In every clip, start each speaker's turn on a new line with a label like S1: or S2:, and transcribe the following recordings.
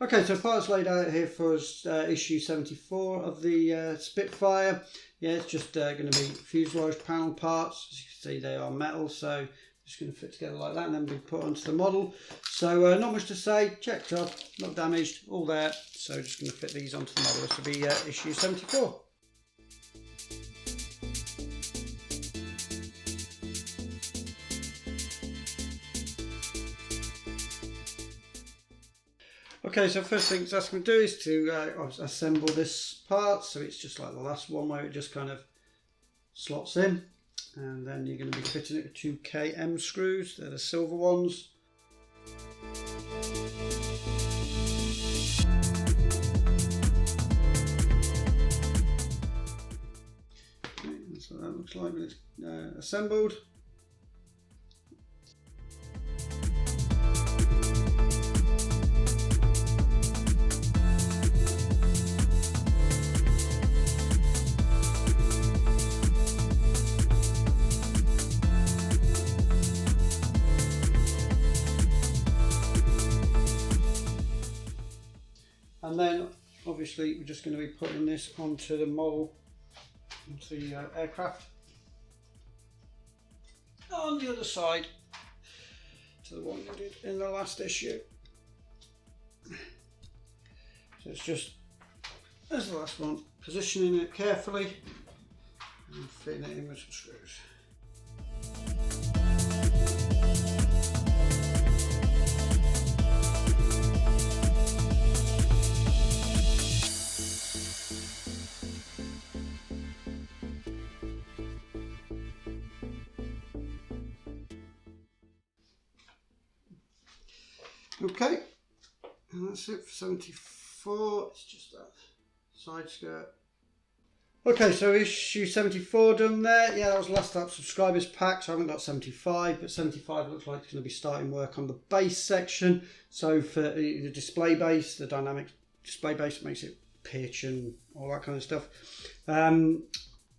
S1: Okay, so parts laid out here for us, issue 74 of the Spitfire. Yeah, it's just going to be fuselage panel parts. As you can see, they are metal, so just going to fit together like that and then be put onto the model. So not much to say, checked up, not damaged, all there. So just going to fit these onto the model. This will be issue 74. Okay, so first thing it's asking me to do is to assemble this part. So it's just like the last one where it just kind of slots in. And then you're going to be fitting it with 2 KM screws. They're the silver ones. Okay, that's what that looks like when it's assembled. And then obviously we're just going to be putting this onto the model, onto the aircraft. On the other side to the one we did in the last issue. So it's just, as the last one, positioning it carefully and fitting it in with some screws. Okay, and that's it for 74. It's just that side skirt. Okay, so issue 74 done there. Yeah, that was last up subscribers pack, so I haven't got 75, but 75 looks like it's going to be starting work on the base section. So for the display base, the dynamic display base, makes it pitch and all that kind of stuff.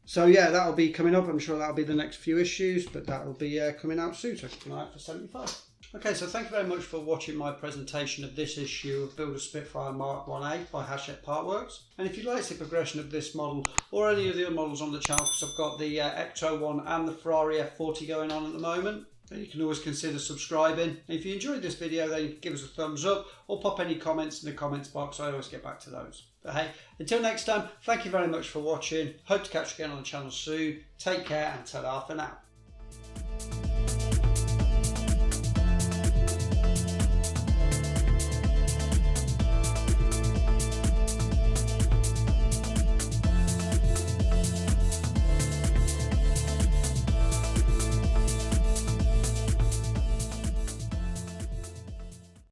S1: So yeah, that'll be coming up. I'm sure that'll be the next few issues, but that'll be coming out soon, so keep an eye out for 75. Okay, so thank you very much for watching my presentation of this issue of Build a Spitfire Mark 1A by Hachette Partworks. And if you'd like to see progression of this model or any of the other models on the channel, because I've got the Ecto one and the Ferrari F40 going on at the moment, then you can always consider subscribing. And if you enjoyed this video, then give us a thumbs up or pop any comments in the comments box. I always get back to those. But hey, until next time, thank you very much for watching. Hope to catch you again on the channel soon. Take care and ta-da for now.